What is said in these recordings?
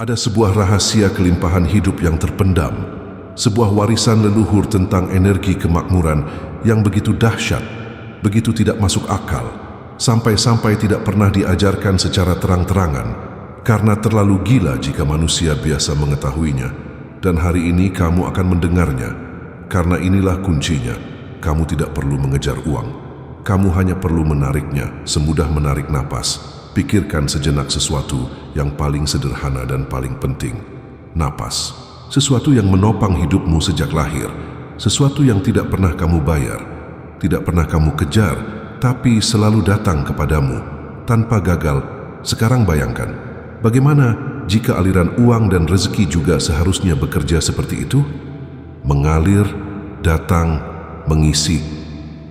Ada sebuah rahasia kelimpahan hidup yang terpendam, sebuah warisan leluhur tentang energi kemakmuran yang begitu dahsyat, begitu tidak masuk akal, sampai-sampai tidak pernah diajarkan secara terang-terangan, karena terlalu gila jika manusia biasa mengetahuinya. Dan hari ini kamu akan mendengarnya, karena inilah kuncinya. Kamu tidak perlu mengejar uang, kamu hanya perlu menariknya, semudah menarik napas. Pikirkan sejenak sesuatu yang paling sederhana dan paling penting. Napas. Sesuatu yang menopang hidupmu sejak lahir. Sesuatu yang tidak pernah kamu bayar, tidak pernah kamu kejar, tapi selalu datang kepadamu tanpa gagal. Sekarang bayangkan, bagaimana jika aliran uang dan rezeki juga seharusnya bekerja seperti itu? Mengalir, datang, mengisi.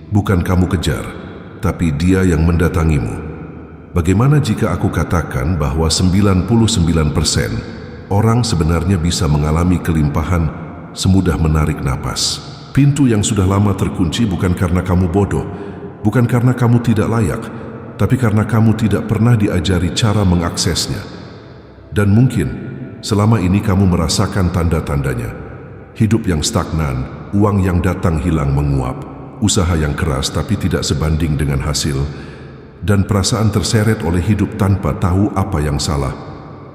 Bukan kamu kejar, tapi dia yang mendatangimu. Bagaimana jika aku katakan bahwa 99% orang sebenarnya bisa mengalami kelimpahan semudah menarik napas? Pintu yang sudah lama terkunci bukan karena kamu bodoh, bukan karena kamu tidak layak, tapi karena kamu tidak pernah diajari cara mengaksesnya. Dan mungkin selama ini kamu merasakan tanda-tandanya. Hidup yang stagnan, uang yang datang hilang menguap, usaha yang keras tapi tidak sebanding dengan hasil, dan perasaan terseret oleh hidup tanpa tahu apa yang salah.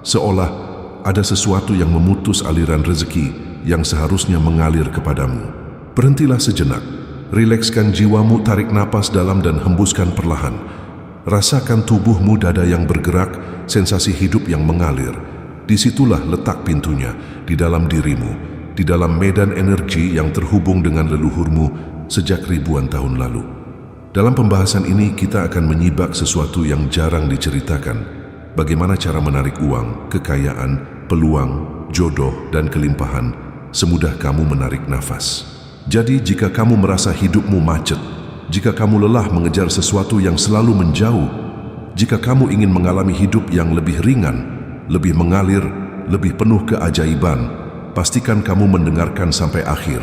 Seolah ada sesuatu yang memutus aliran rezeki yang seharusnya mengalir kepadamu. Berhentilah sejenak, rilekskan jiwamu, tarik napas dalam dan hembuskan perlahan. Rasakan tubuhmu, dada yang bergerak, sensasi hidup yang mengalir. Disitulah letak pintunya, di dalam dirimu, di dalam medan energi yang terhubung dengan leluhurmu sejak ribuan tahun lalu. Dalam pembahasan ini kita akan menyibak sesuatu yang jarang diceritakan. Bagaimana cara menarik uang, kekayaan, peluang, jodoh, dan kelimpahan semudah kamu menarik nafas. Jadi jika kamu merasa hidupmu macet, jika kamu lelah mengejar sesuatu yang selalu menjauh, jika kamu ingin mengalami hidup yang lebih ringan, lebih mengalir, lebih penuh keajaiban, pastikan kamu mendengarkan sampai akhir.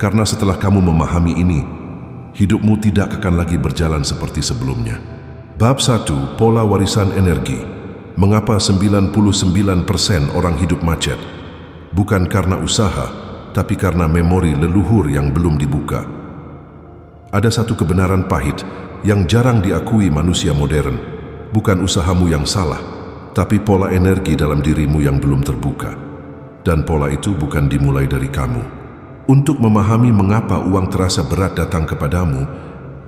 Karena setelah kamu memahami ini, hidupmu tidak akan lagi berjalan seperti sebelumnya. Bab 1. Pola warisan energi. Mengapa 99% orang hidup macet? Bukan karena usaha, tapi karena memori leluhur yang belum dibuka. Ada satu kebenaran pahit yang jarang diakui manusia modern. Bukan usahamu yang salah, tapi pola energi dalam dirimu yang belum terbuka. Dan pola itu bukan dimulai dari kamu. Untuk memahami mengapa uang terasa berat datang kepadamu,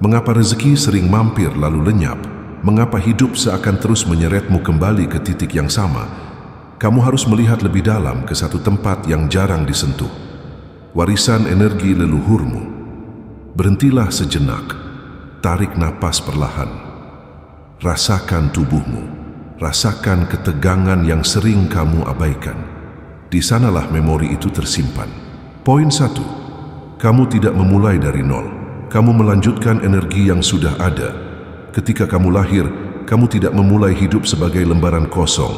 mengapa rezeki sering mampir lalu lenyap, mengapa hidup seakan terus menyeretmu kembali ke titik yang sama, kamu harus melihat lebih dalam ke satu tempat yang jarang disentuh. Warisan energi leluhurmu. Berhentilah sejenak, tarik napas perlahan. Rasakan tubuhmu, rasakan ketegangan yang sering kamu abaikan. Di sanalah memori itu tersimpan. Poin 1. Kamu tidak memulai dari nol. Kamu melanjutkan energi yang sudah ada. Ketika kamu lahir, kamu tidak memulai hidup sebagai lembaran kosong.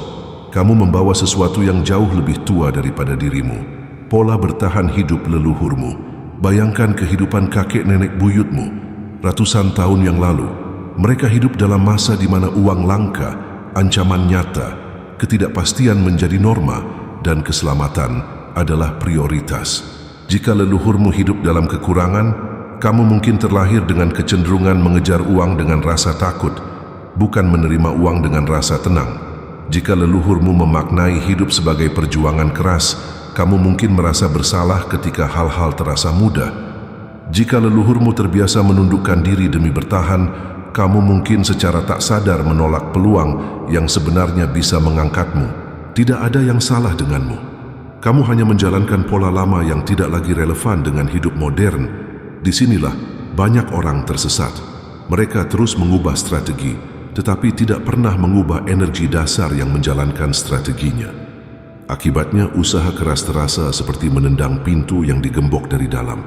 Kamu membawa sesuatu yang jauh lebih tua daripada dirimu. Pola bertahan hidup leluhurmu. Bayangkan kehidupan kakek nenek buyutmu. Ratusan tahun yang lalu, mereka hidup dalam masa di mana uang langka, ancaman nyata, ketidakpastian menjadi norma, dan keselamatan adalah prioritas. Jika leluhurmu hidup dalam kekurangan, kamu mungkin terlahir dengan kecenderungan mengejar uang dengan rasa takut, bukan menerima uang dengan rasa tenang. Jika leluhurmu memaknai hidup sebagai perjuangan keras, kamu mungkin merasa bersalah ketika hal-hal terasa mudah. Jika leluhurmu terbiasa menundukkan diri demi bertahan, kamu mungkin secara tak sadar menolak peluang yang sebenarnya bisa mengangkatmu. Tidak ada yang salah denganmu. Kamu hanya menjalankan pola lama yang tidak lagi relevan dengan hidup modern. Disinilah banyak orang tersesat. Mereka terus mengubah strategi, tetapi tidak pernah mengubah energi dasar yang menjalankan strateginya. Akibatnya usaha keras terasa seperti menendang pintu yang digembok dari dalam.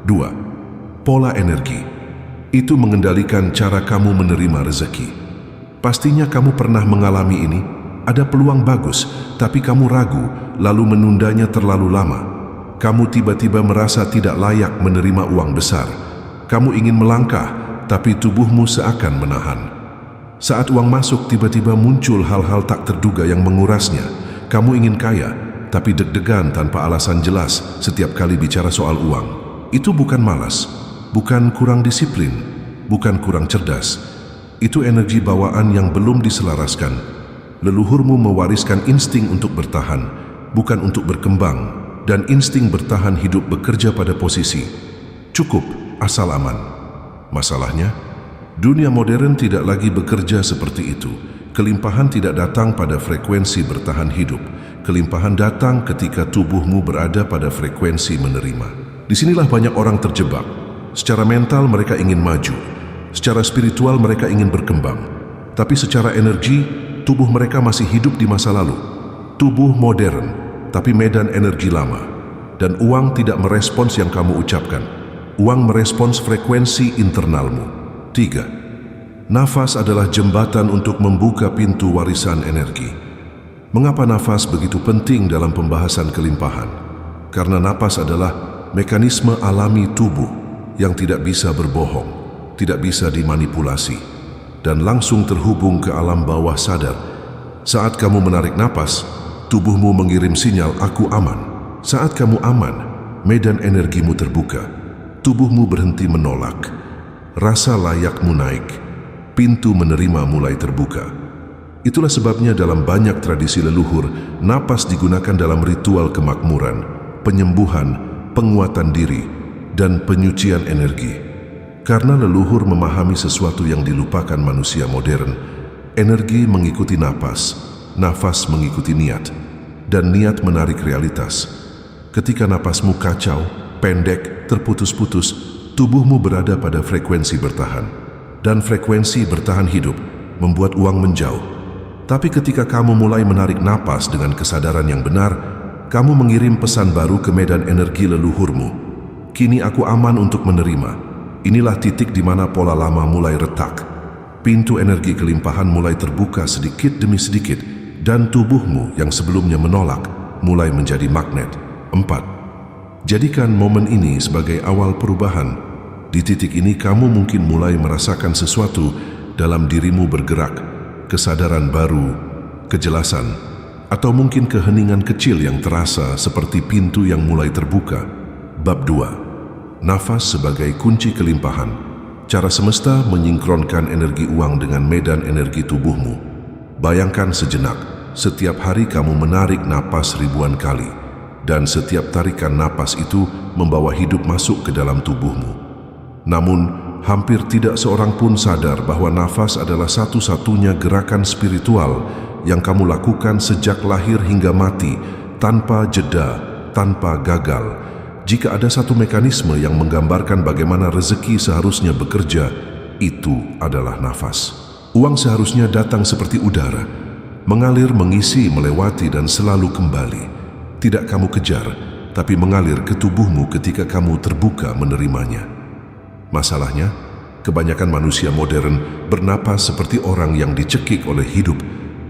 2. Pola energi. Itu mengendalikan cara kamu menerima rezeki. Pastinya kamu pernah mengalami ini. Ada peluang bagus, tapi kamu ragu, lalu menundanya terlalu lama. Kamu tiba-tiba merasa tidak layak menerima uang besar. Kamu ingin melangkah, tapi tubuhmu seakan menahan. Saat uang masuk, tiba-tiba muncul hal-hal tak terduga yang mengurasnya. Kamu ingin kaya, tapi deg-degan tanpa alasan jelas setiap kali bicara soal uang. Itu bukan malas, bukan kurang disiplin, bukan kurang cerdas. Itu energi bawaan yang belum diselaraskan. Leluhurmu mewariskan insting untuk bertahan, bukan untuk berkembang, dan insting bertahan hidup bekerja pada posisi cukup asal aman. Masalahnya, dunia modern tidak lagi bekerja seperti itu. Kelimpahan tidak datang pada frekuensi bertahan hidup. Kelimpahan datang ketika tubuhmu berada pada frekuensi menerima. Disinilah banyak orang terjebak. Secara mental mereka ingin maju, secara spiritual mereka ingin berkembang, tapi secara energi, tubuh mereka masih hidup di masa lalu. Tubuh modern, tapi medan energi lama. Dan uang tidak merespons yang kamu ucapkan. Uang merespons frekuensi internalmu. 3. Nafas adalah jembatan untuk membuka pintu warisan energi. Mengapa nafas begitu penting dalam pembahasan kelimpahan? Karena nafas adalah mekanisme alami tubuh yang tidak bisa berbohong, tidak bisa dimanipulasi, dan langsung terhubung ke alam bawah sadar. Saat kamu menarik napas, tubuhmu mengirim sinyal aku aman. Saat kamu aman, medan energimu terbuka. Tubuhmu berhenti menolak. Rasa layakmu naik. Pintu menerima mulai terbuka. Itulah sebabnya dalam banyak tradisi leluhur, napas digunakan dalam ritual kemakmuran, penyembuhan, penguatan diri, dan penyucian energi. Karena leluhur memahami sesuatu yang dilupakan manusia modern, energi mengikuti napas, nafas mengikuti niat, dan niat menarik realitas. Ketika napasmu kacau, pendek, terputus-putus, tubuhmu berada pada frekuensi bertahan. Dan frekuensi bertahan hidup membuat uang menjauh. Tapi ketika kamu mulai menarik napas dengan kesadaran yang benar, kamu mengirim pesan baru ke medan energi leluhurmu. Kini aku aman untuk menerima. Inilah titik di mana pola lama mulai retak. Pintu energi kelimpahan mulai terbuka sedikit demi sedikit, dan tubuhmu yang sebelumnya menolak mulai menjadi magnet. 4. Jadikan momen ini sebagai awal perubahan. Di titik ini kamu mungkin mulai merasakan sesuatu dalam dirimu bergerak, kesadaran baru, kejelasan, atau mungkin keheningan kecil yang terasa seperti pintu yang mulai terbuka. Bab 2. Nafas sebagai kunci kelimpahan. Cara semesta menyinkronkan energi uang dengan medan energi tubuhmu. Bayangkan sejenak, setiap hari kamu menarik napas ribuan kali, dan setiap tarikan napas itu membawa hidup masuk ke dalam tubuhmu. Namun, hampir tidak seorang pun sadar bahwa nafas adalah satu-satunya gerakan spiritual yang kamu lakukan sejak lahir hingga mati, tanpa jeda, tanpa gagal. Jika ada satu mekanisme yang menggambarkan bagaimana rezeki seharusnya bekerja, itu adalah nafas. Uang seharusnya datang seperti udara, mengalir, mengisi, melewati, dan selalu kembali. Tidak kamu kejar, tapi mengalir ke tubuhmu ketika kamu terbuka menerimanya. Masalahnya, kebanyakan manusia modern bernapas seperti orang yang dicekik oleh hidup,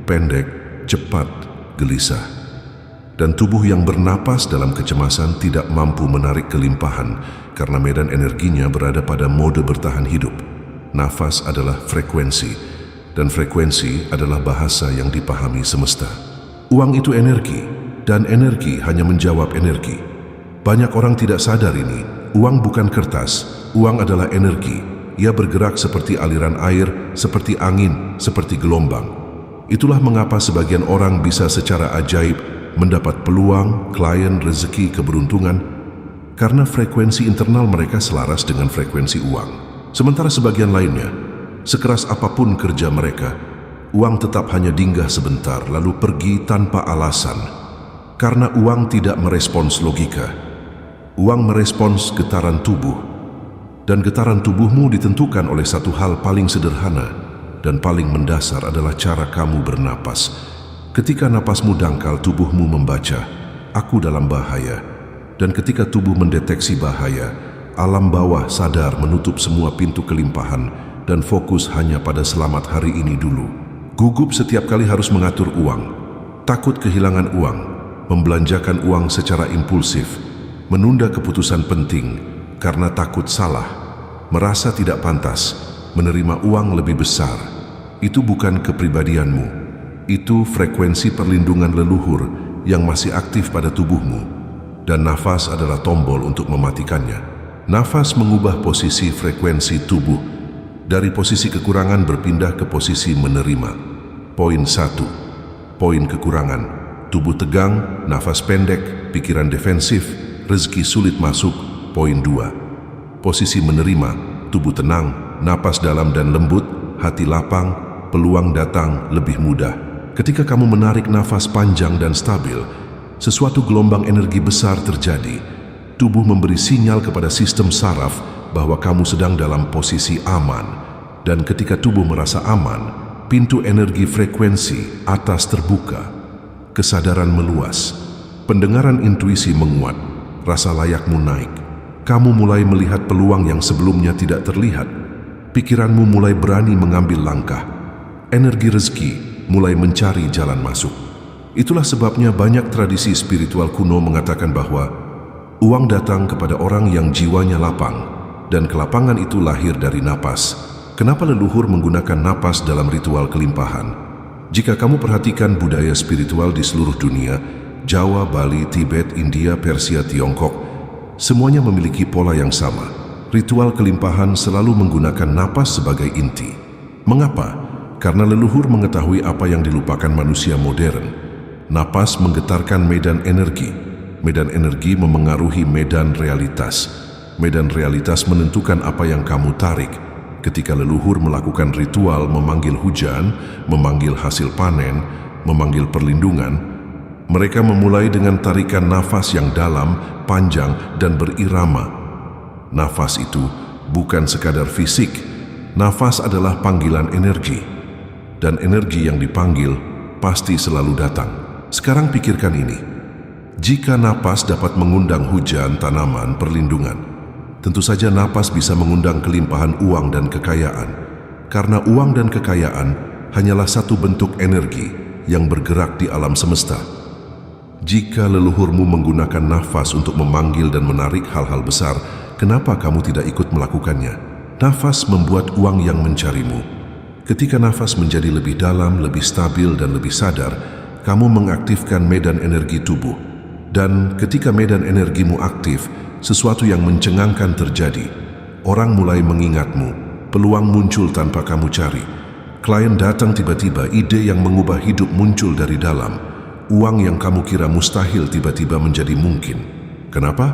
pendek, cepat, gelisah. Dan tubuh yang bernapas dalam kecemasan tidak mampu menarik kelimpahan karena medan energinya berada pada mode bertahan hidup. Nafas adalah frekuensi, dan frekuensi adalah bahasa yang dipahami semesta. Uang itu energi, dan energi hanya menjawab energi. Banyak orang tidak sadar ini. Uang bukan kertas. Uang adalah energi. Ia bergerak seperti aliran air, seperti angin, seperti gelombang. Itulah mengapa sebagian orang bisa secara ajaib mendapat peluang, klien, rezeki, keberuntungan, karena frekuensi internal mereka selaras dengan frekuensi uang. Sementara sebagian lainnya, sekeras apapun kerja mereka, uang tetap hanya singgah sebentar lalu pergi tanpa alasan. Karena uang tidak merespons logika. Uang merespons getaran tubuh. Dan getaran tubuhmu ditentukan oleh satu hal paling sederhana dan paling mendasar adalah cara kamu bernapas. Ketika napasmu dangkal, tubuhmu membaca, aku dalam bahaya. Dan ketika tubuh mendeteksi bahaya, alam bawah sadar menutup semua pintu kelimpahan dan fokus hanya pada selamat hari ini dulu. Gugup setiap kali harus mengatur uang, takut kehilangan uang, membelanjakan uang secara impulsif, menunda keputusan penting, karena takut salah, merasa tidak pantas, menerima uang lebih besar. Itu bukan kepribadianmu. Itu frekuensi perlindungan leluhur yang masih aktif pada tubuhmu, dan nafas adalah tombol untuk mematikannya. Nafas mengubah posisi frekuensi tubuh dari posisi kekurangan berpindah ke posisi menerima. Poin 1. Poin kekurangan: tubuh tegang, nafas pendek, pikiran defensif, rezeki sulit masuk. Poin 2. Posisi menerima: tubuh tenang, napas dalam dan lembut, hati lapang, peluang datang lebih mudah. Ketika kamu menarik nafas panjang dan stabil, sesuatu gelombang energi besar terjadi. Tubuh memberi sinyal kepada sistem saraf bahwa kamu sedang dalam posisi aman. Dan ketika tubuh merasa aman, pintu energi frekuensi atas terbuka. Kesadaran meluas, pendengaran intuisi menguat, rasa layakmu naik. Kamu mulai melihat peluang yang sebelumnya tidak terlihat. Pikiranmu mulai berani mengambil langkah. Energi rezeki mulai mencari jalan masuk. Itulah sebabnya banyak tradisi spiritual kuno mengatakan bahwa uang datang kepada orang yang jiwanya lapang, dan kelapangan itu lahir dari napas. Kenapa leluhur menggunakan napas dalam ritual kelimpahan? Jika kamu perhatikan budaya spiritual di seluruh dunia, Jawa, Bali, Tibet, India, Persia, Tiongkok, semuanya memiliki pola yang sama. Ritual kelimpahan selalu menggunakan napas sebagai inti. Mengapa? Karena leluhur mengetahui apa yang dilupakan manusia modern. Napas menggetarkan medan energi. Medan energi memengaruhi medan realitas. Medan realitas menentukan apa yang kamu tarik. Ketika leluhur melakukan ritual memanggil hujan, memanggil hasil panen, memanggil perlindungan, mereka memulai dengan tarikan nafas yang dalam, panjang, dan berirama. Nafas itu bukan sekadar fisik. Nafas adalah panggilan energi. Dan energi yang dipanggil pasti selalu datang. Sekarang pikirkan ini. Jika napas dapat mengundang hujan, tanaman, perlindungan, tentu saja napas bisa mengundang kelimpahan uang dan kekayaan. Karena uang dan kekayaan hanyalah satu bentuk energi yang bergerak di alam semesta. Jika leluhurmu menggunakan nafas untuk memanggil dan menarik hal-hal besar, kenapa kamu tidak ikut melakukannya? Nafas membuat uang yang mencarimu. Ketika nafas menjadi lebih dalam, lebih stabil, dan lebih sadar, kamu mengaktifkan medan energi tubuh. Dan ketika medan energimu aktif, sesuatu yang mencengangkan terjadi. Orang mulai mengingatmu, peluang muncul tanpa kamu cari. Klien datang tiba-tiba, ide yang mengubah hidup muncul dari dalam. Uang yang kamu kira mustahil tiba-tiba menjadi mungkin. Kenapa?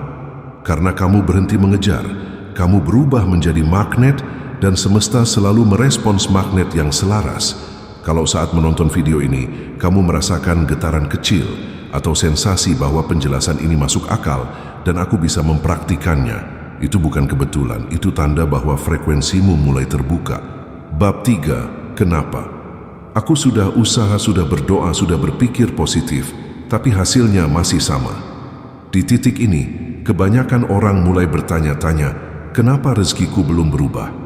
Karena kamu berhenti mengejar. Kamu berubah menjadi magnet dan semesta selalu merespons magnet yang selaras. Kalau saat menonton video ini, kamu merasakan getaran kecil, atau sensasi bahwa penjelasan ini masuk akal dan aku bisa mempraktikannya, itu bukan kebetulan, itu tanda bahwa frekuensimu mulai terbuka. Bab 3. Kenapa? Aku sudah usaha, sudah berdoa, sudah berpikir positif, tapi hasilnya masih sama. Di titik ini, kebanyakan orang mulai bertanya-tanya, kenapa rezekiku belum berubah?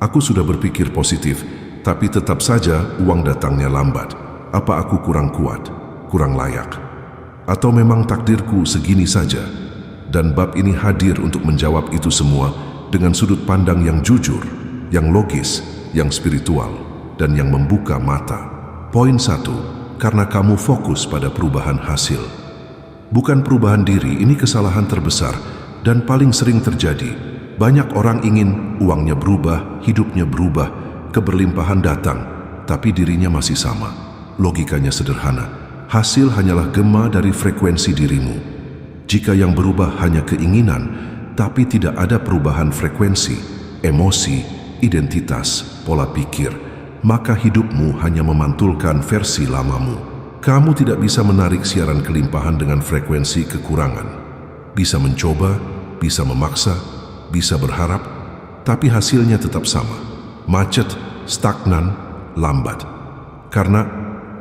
Aku sudah berpikir positif, tapi tetap saja uang datangnya lambat. Apa aku kurang kuat, kurang layak? Atau memang takdirku segini saja? Dan bab ini hadir untuk menjawab itu semua dengan sudut pandang yang jujur, yang logis, yang spiritual, dan yang membuka mata. Poin 1. Karena kamu fokus pada perubahan hasil. Bukan perubahan diri, ini kesalahan terbesar dan paling sering terjadi. Banyak orang ingin uangnya berubah, hidupnya berubah, keberlimpahan datang, tapi dirinya masih sama. Logikanya sederhana. Hasil hanyalah gema dari frekuensi dirimu. Jika yang berubah hanya keinginan, tapi tidak ada perubahan frekuensi, emosi, identitas, pola pikir, maka hidupmu hanya memantulkan versi lamamu. Kamu tidak bisa menarik siaran kelimpahan dengan frekuensi kekurangan. Bisa mencoba, bisa memaksa, bisa berharap, tapi hasilnya tetap sama. Macet, stagnan, lambat. Karena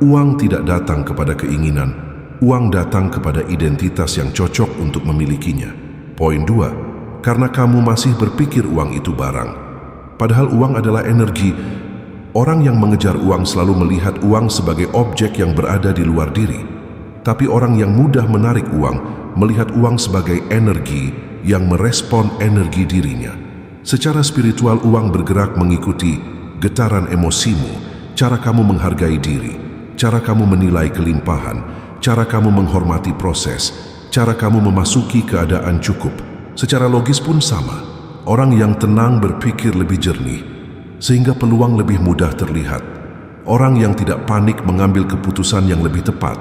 uang tidak datang kepada keinginan, uang datang kepada identitas yang cocok untuk memilikinya. Poin 2. Karena kamu masih berpikir uang itu barang. Padahal uang adalah energi. Orang yang mengejar uang selalu melihat uang sebagai objek yang berada di luar diri. Tapi orang yang mudah menarik uang, melihat uang sebagai energi yang merespon energi dirinya. Secara spiritual, uang bergerak mengikuti getaran emosimu, cara kamu menghargai diri, cara kamu menilai kelimpahan, cara kamu menghormati proses, cara kamu memasuki keadaan cukup. Secara logis pun sama. Orang yang tenang berpikir lebih jernih, sehingga peluang lebih mudah terlihat. Orang yang tidak panik mengambil keputusan yang lebih tepat.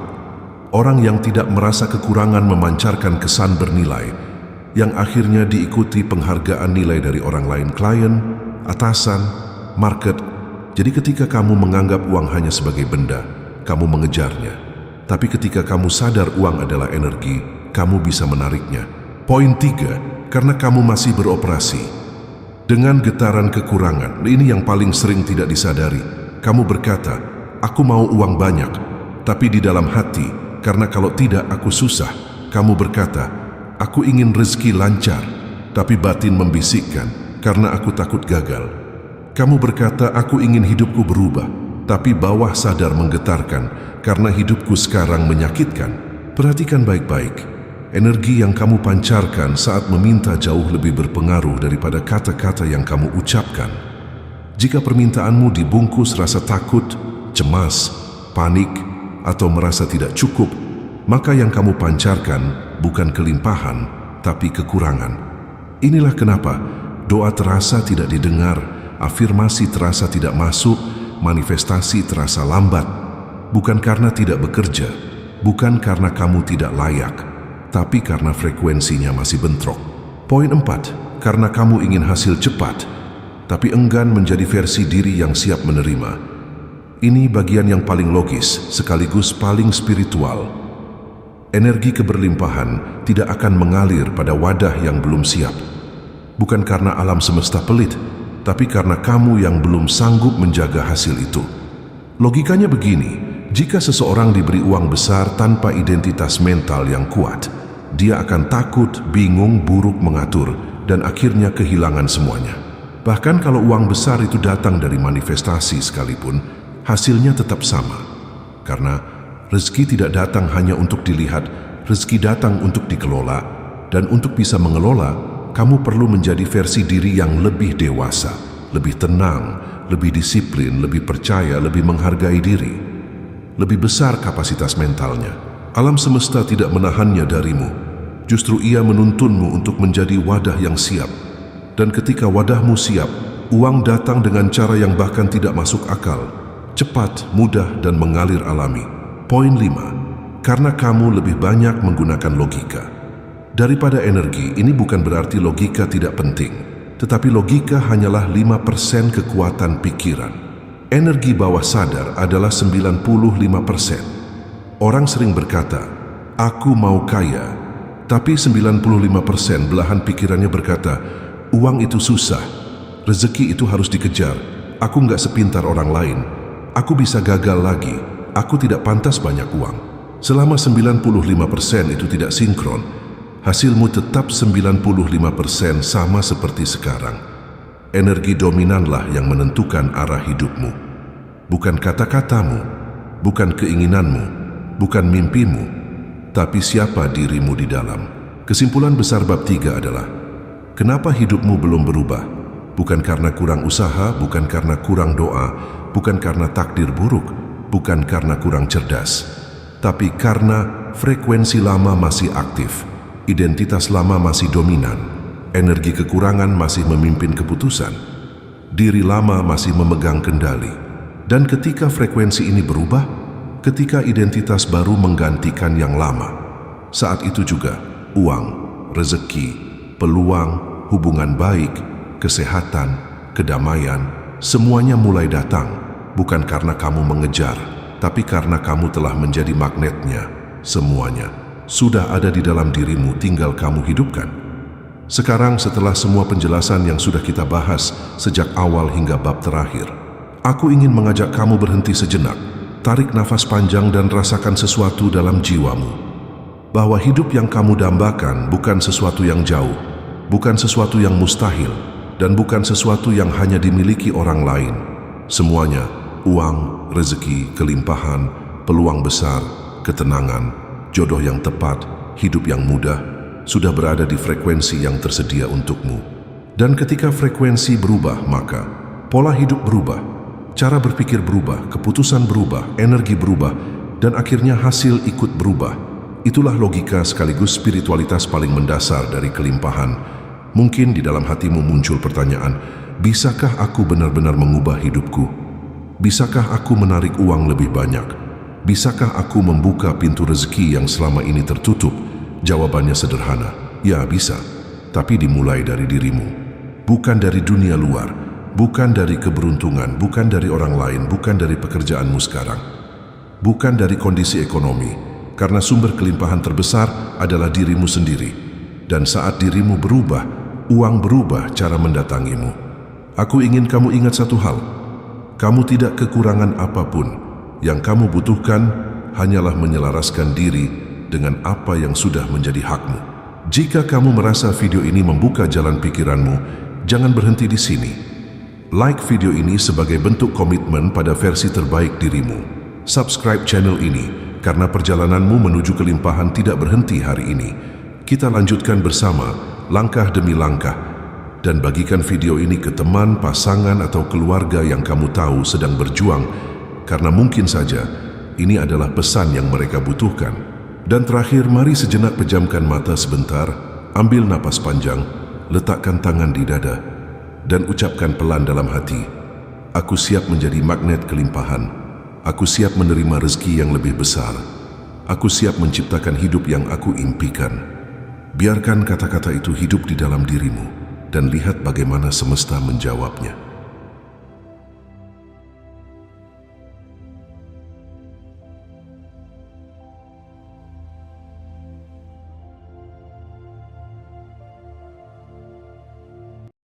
Orang yang tidak merasa kekurangan memancarkan kesan bernilai, yang akhirnya diikuti penghargaan nilai dari orang lain, klien, atasan, market. Jadi ketika kamu menganggap uang hanya sebagai benda, kamu mengejarnya. Tapi ketika kamu sadar uang adalah energi, kamu bisa menariknya. Poin 3, karena kamu masih beroperasi dengan getaran kekurangan. Ini yang paling sering tidak disadari. Kamu berkata, aku mau uang banyak, tapi di dalam hati, karena kalau tidak aku susah. Kamu berkata, aku ingin rezeki lancar, tapi batin membisikkan, karena aku takut gagal. Kamu berkata, aku ingin hidupku berubah, tapi bawah sadar menggetarkan, karena hidupku sekarang menyakitkan. Perhatikan baik-baik. Energi yang kamu pancarkan saat meminta jauh lebih berpengaruh daripada kata-kata yang kamu ucapkan. Jika permintaanmu dibungkus rasa takut, cemas, panik, atau merasa tidak cukup, maka yang kamu pancarkan bukan kelimpahan, tapi kekurangan. Inilah kenapa doa terasa tidak didengar, afirmasi terasa tidak masuk, manifestasi terasa lambat. Bukan karena tidak bekerja, bukan karena kamu tidak layak, tapi karena frekuensinya masih bentrok. Poin 4, karena kamu ingin hasil cepat, tapi enggan menjadi versi diri yang siap menerima. Ini bagian yang paling logis, sekaligus paling spiritual. Energi keberlimpahan tidak akan mengalir pada wadah yang belum siap. Bukan karena alam semesta pelit, tapi karena kamu yang belum sanggup menjaga hasil itu. Logikanya begini, jika seseorang diberi uang besar tanpa identitas mental yang kuat, dia akan takut, bingung, buruk mengatur, dan akhirnya kehilangan semuanya. Bahkan kalau uang besar itu datang dari manifestasi sekalipun, hasilnya tetap sama. Karena rezeki tidak datang hanya untuk dilihat, rezeki datang untuk dikelola, dan untuk bisa mengelola, kamu perlu menjadi versi diri yang lebih dewasa, lebih tenang, lebih disiplin, lebih percaya, lebih menghargai diri. Lebih besar kapasitas mentalnya. Alam semesta tidak menahannya darimu. Justru ia menuntunmu untuk menjadi wadah yang siap. Dan ketika wadahmu siap, uang datang dengan cara yang bahkan tidak masuk akal. Cepat, mudah, dan mengalir alami. Poin 5. Karena kamu lebih banyak menggunakan logika. Daripada energi, ini bukan berarti logika tidak penting. Tetapi logika hanyalah 5% kekuatan pikiran. Energi bawah sadar adalah 95%. Orang sering berkata, aku mau kaya, tapi 95% belahan pikirannya berkata, uang itu susah, rezeki itu harus dikejar, aku nggak sepintar orang lain, aku bisa gagal lagi, aku tidak pantas banyak uang. Selama 95% itu tidak sinkron, hasilmu tetap 95% sama seperti sekarang. Energi dominanlah yang menentukan arah hidupmu. Bukan kata-katamu, bukan keinginanmu, bukan mimpimu, tapi siapa dirimu di dalam. Kesimpulan besar bab 3 adalah, kenapa hidupmu belum berubah? Bukan karena kurang usaha, bukan karena kurang doa, bukan karena takdir buruk, bukan karena kurang cerdas, tapi karena frekuensi lama masih aktif, identitas lama masih dominan, energi kekurangan masih memimpin keputusan, diri lama masih memegang kendali. Dan ketika frekuensi ini berubah, ketika identitas baru menggantikan yang lama, saat itu juga uang, rezeki, peluang, hubungan baik, kesehatan, kedamaian, semuanya mulai datang, bukan karena kamu mengejar, tapi karena kamu telah menjadi magnetnya. Semuanya sudah ada di dalam dirimu, tinggal kamu hidupkan. Sekarang setelah semua penjelasan yang sudah kita bahas sejak awal hingga bab terakhir, aku ingin mengajak kamu berhenti sejenak. Tarik nafas panjang dan rasakan sesuatu dalam jiwamu. Bahwa hidup yang kamu dambakan bukan sesuatu yang jauh, bukan sesuatu yang mustahil, dan bukan sesuatu yang hanya dimiliki orang lain. Semuanya, uang, rezeki, kelimpahan, peluang besar, ketenangan, jodoh yang tepat, hidup yang mudah, sudah berada di frekuensi yang tersedia untukmu. Dan ketika frekuensi berubah, maka pola hidup berubah. Cara berpikir berubah, keputusan berubah, energi berubah, dan akhirnya hasil ikut berubah. Itulah logika sekaligus spiritualitas paling mendasar dari kelimpahan. Mungkin di dalam hatimu muncul pertanyaan, bisakah aku benar-benar mengubah hidupku? Bisakah aku menarik uang lebih banyak? Bisakah aku membuka pintu rezeki yang selama ini tertutup? Jawabannya sederhana, ya bisa, tapi dimulai dari dirimu. Bukan dari dunia luar. Bukan dari keberuntungan, bukan dari orang lain, bukan dari pekerjaanmu sekarang. Bukan dari kondisi ekonomi, karena sumber kelimpahan terbesar adalah dirimu sendiri. Dan saat dirimu berubah, uang berubah cara mendatangimu. Aku ingin kamu ingat satu hal. Kamu tidak kekurangan apapun. Yang kamu butuhkan hanyalah menyelaraskan diri dengan apa yang sudah menjadi hakmu. Jika kamu merasa video ini membuka jalan pikiranmu, jangan berhenti di sini. Like video ini sebagai bentuk komitmen pada versi terbaik dirimu. Subscribe channel ini karena perjalananmu menuju kelimpahan tidak berhenti hari ini. Kita lanjutkan bersama, langkah demi langkah. Dan bagikan video ini ke teman, pasangan, atau keluarga yang kamu tahu sedang berjuang, karena mungkin saja ini adalah pesan yang mereka butuhkan. Dan terakhir, mari sejenak pejamkan mata sebentar, ambil napas panjang, letakkan tangan di dada, dan ucapkan pelan dalam hati, aku siap menjadi magnet kelimpahan. Aku siap menerima rezeki yang lebih besar. Aku siap menciptakan hidup yang aku impikan. Biarkan kata-kata itu hidup di dalam dirimu dan lihat bagaimana semesta menjawabnya.